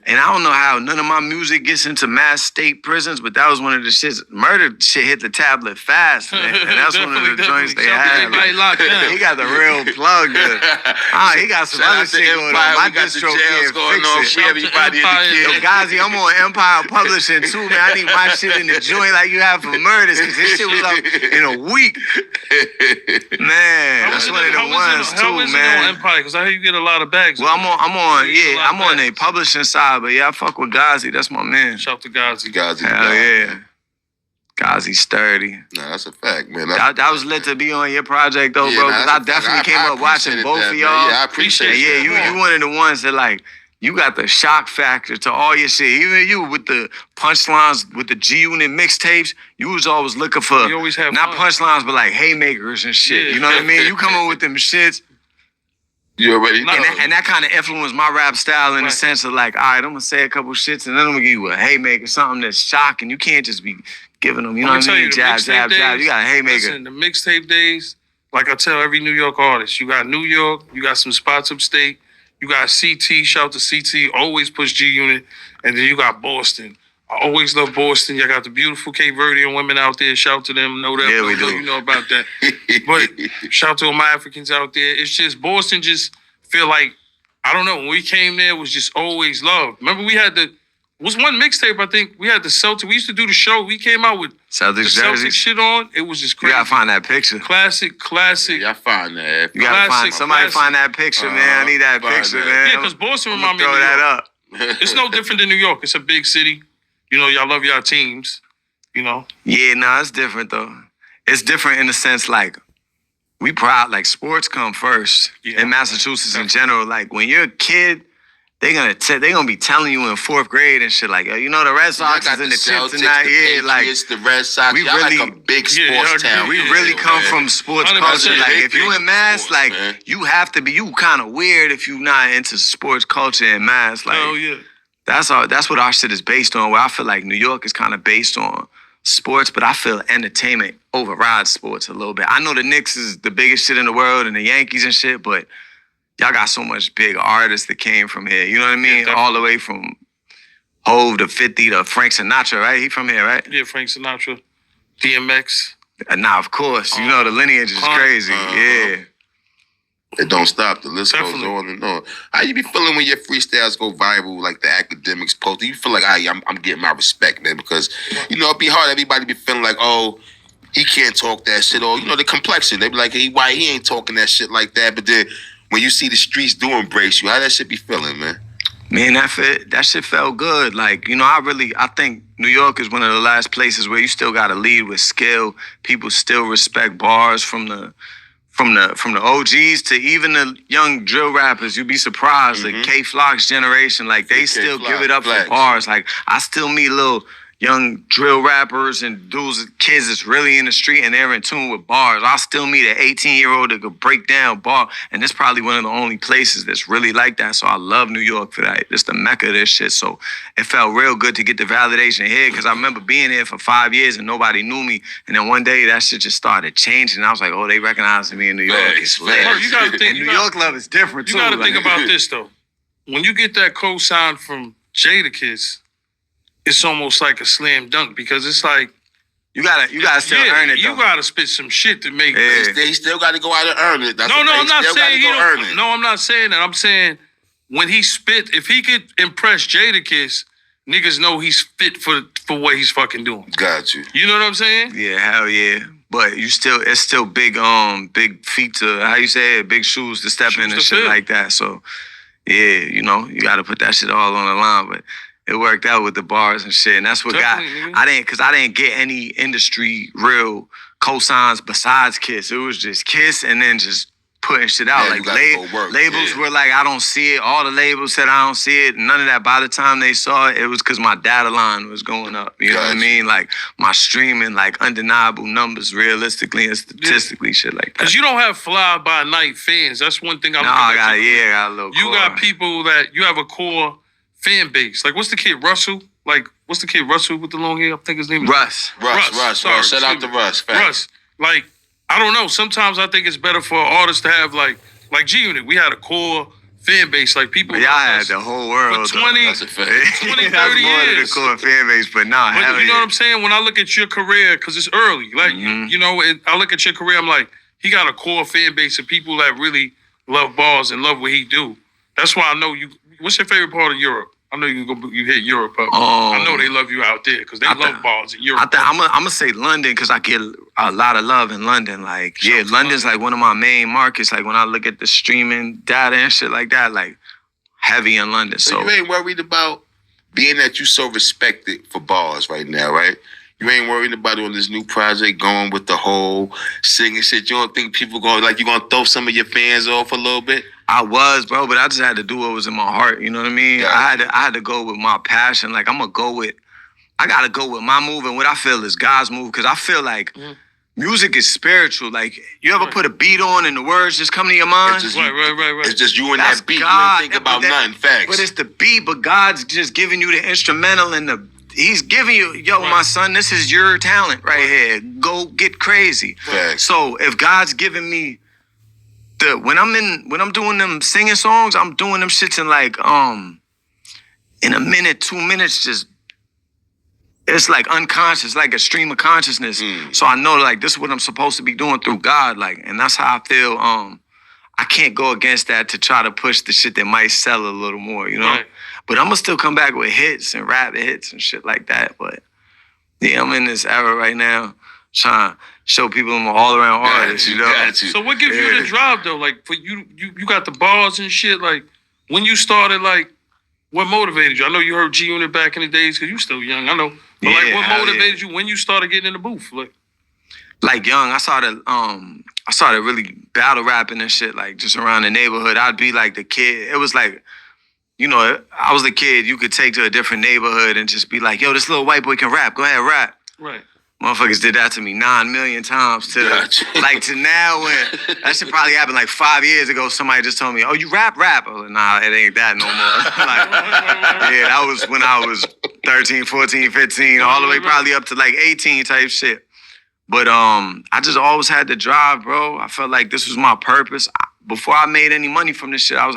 And I don't know how none of my music gets into mass state prisons, but that was one of the shits. Murder shit hit the tablet fast, man. And that's one of the joints they had. Like, he got the real plug there. He got some other shit going on. My distro can't fix it. Everybody Yo, Ghazi, I'm on Empire Publishing too, man. I need my shit in the joint like you have for Murders, because this shit was up in a week. Man, that's one of the ones too, man. How is it on Empire? Because I hear you get a lot of bags. Well, I'm on a publishing side, but yeah, I fuck with Ghazi. That's my man. Shout out to Ghazi. Ghazi. Hell yeah. Ghazi sturdy. Nah, that's a fact, man. That was lit to be on your project, though, bro, because I definitely came up watching both of y'all. Yeah, I appreciate it. Yeah, you one of the ones that, like, you got the shock factor to all your shit. Even you with the punchlines, with the G-Unit mixtapes, you was always looking for, you always have not punchlines, but like haymakers and shit. Yeah. You know what I mean? You come up with them shits. You already know. And that kind of influenced my rap style in the sense of like, all right, I'm going to say a couple shits and then I'm going to give you a haymaker, something that's shocking. You can't just be giving them, you know what I mean? Jab. You got a haymaker. Listen, the mixtape days, like I tell every New York artist, you got New York, you got some spots upstate, you got CT, shout out to CT, always push G-Unit, and then you got Boston. I always love Boston. You got the beautiful Cape Verdean women out there. Shout out to them. Know that. Yeah, we do. You know about that. But shout out to all my Africans out there. It's just Boston just feel like, I don't know, when we came there, it was just always love. Remember we had was one mixtape, I think, we had the Celtics. We used to do the show. We came out with Celtics shit on. It was just crazy. You gotta find that picture. Classic. Yeah, I find that. You gotta find somebody find that picture, man. I need that picture, man. Yeah, because Boston remind me of New York. Throw that up. It's no different than New York. It's a big city. You know, y'all love y'all teams, you know? Yeah, no, it's different, though. It's different in the sense, like, we proud, like, sports come first in Massachusetts in general. Like, when you're a kid, they're gonna be telling you in fourth grade and shit, like, you know, the Red Sox is in the tip tonight. Yeah, like, the Red Sox. We really, like a big sports town. We really come from sports culture. Like, if you in Mass, like, you have to be, you kind of weird if you not into sports culture in Mass. Like, oh, yeah. That's what our shit is based on. Where I feel like New York is kind of based on sports, but I feel entertainment overrides sports a little bit. I know the Knicks is the biggest shit in the world and the Yankees and shit, but y'all got so much big artists that came from here. You know what I mean? All the way from Hove to 50 to Frank Sinatra, right? He from here, right? Yeah, Frank Sinatra, DMX. Nah, of course. You know the lineage is crazy. Yeah. It don't stop. The list goes on and on. How you be feeling when your freestyles go viral, like the academics post? Do you feel like, I'm getting my respect, man? Because, you know, it'd be hard. Everybody be feeling like, oh, he can't talk that shit. Or, you know, the complexion. They be like, hey, why he ain't talking that shit like that? But then when you see the streets do embrace you, how that shit be feeling, man? Man, that shit felt good. Like, you know, I think New York is one of the last places where you still got to lead with skill. People still respect bars from the OGs to even the young drill rappers. You'd be surprised. The K-Flock's generation, like, they still give it up for bars. Like, I still meet little young drill rappers and dudes, kids that's really in the street and they're in tune with bars. I still meet an 18-year-old that could break down bar, and it's probably one of the only places that's really like that. So I love New York for that. It's the mecca of this shit. So it felt real good to get the validation here, because I remember being here for 5 years and nobody knew me. And then one day that shit just started changing. I was like, oh, they recognizing me in New York. It's lit. You gotta think, New York love is different, too. You gotta think about this, though. When you get that co-sign from Jadakiss, it's almost like a slam dunk, because it's like you gotta still earn it. You gotta spit some shit to make. He still got to go out and earn it. I'm not saying he don't. No, I'm not saying that. I'm saying when he spit, if he could impress Jadakiss, niggas know he's fit for what he's fucking doing. Got you. You know what I'm saying? Yeah, hell yeah. But it's still big feet to, how you say it, big shoes to step in and shit like that. So yeah, you know, you gotta put that shit all on the line, but it worked out with the bars and shit. And that's what I didn't get any industry real cosigns besides Kiss. It was just Kiss and then just putting shit out. Like labels were like, I don't see it. All the labels said I don't see it. None of that. By the time they saw it, it was because my data line was going up. You know what I mean? Like my streaming, like undeniable numbers, realistically and statistically, shit like that. Because you don't have fly by night fans. That's one thing I got a little core. You got people that you have a core fan base. Like, what's the kid, Russell? Like, what's the kid, Russell, with the long hair? I think his name is Russ. Sorry, shout out to Russ. Russ. Like, I don't know. Sometimes I think it's better for an artist to have, like G-Unit. We had a core fan base. Like people, But y'all had the whole world. for 20, That's a fact. 20, 30 That's more than the years. core fan base, but nah, But hell you know yeah. what I'm saying? When I look at your career, because it's early, like you know, I look at your career, I'm like, he got a core fan base of people that really love bars and love what he do. That's why I know you. What's your favorite part of Europe? I know you hit Europe up. I know they love you out there because they love bars in Europe. I'm gonna say London because I get a lot of love in London. Like, yeah, London's like one of my main markets. Like when I look at the streaming data and shit like that, like heavy in London. So you ain't worried about being that you so respected for bars right now, right? You ain't worried about on this new project going with the whole singing shit. You don't think people you gonna throw some of your fans off a little bit? I was, bro, but I just had to do what was in my heart. You know what I mean? Yeah. I had to go with my passion. Like I gotta go with my move and what I feel is God's move. Cause I feel like music is spiritual. Like you ever put a beat on and the words just come to your mind? Right. It's just you and That's that beat. God. You ain't think about nothing. Facts. But it's the beat, but God's just giving you the instrumental and He's giving you, my son, this is your talent right here. Go get crazy. Facts. So if God's giving me when I'm doing them singing songs, I'm doing them shits in like in a minute, 2 minutes, just it's like unconscious, like a stream of consciousness. So I know like this is what I'm supposed to be doing through God, like, and that's how I feel. I can't go against that to try to push the shit that might sell a little more, you know. Right. But I'm gonna still come back with hits and rap hits and shit like that. But yeah, I'm in this era right now, trying to show people I'm an all-around artist, you know. Got you. So what gives you the drive though? Like for you got the bars and shit. Like when you started, like what motivated you? I know you heard G Unit back in the days because you still young. I know, but like what motivated you when you started getting in the booth? Like young, I started really battle rapping and shit. Like just around the neighborhood, I'd be like the kid. It was like, you know, I was the kid you could take to a different neighborhood and just be like, yo, this little white boy can rap. Go ahead, rap. Right. Motherfuckers did that to me 9 million times to like to now when that shit probably happened like 5 years ago. Somebody just told me, oh, you rap? I was like, nah, it ain't that no more. Like, yeah, that was when I was 13, 14, 15, all the way probably up to like 18 type shit. But I just always had the drive, bro. I felt like this was my purpose. Before I made any money from this shit, I was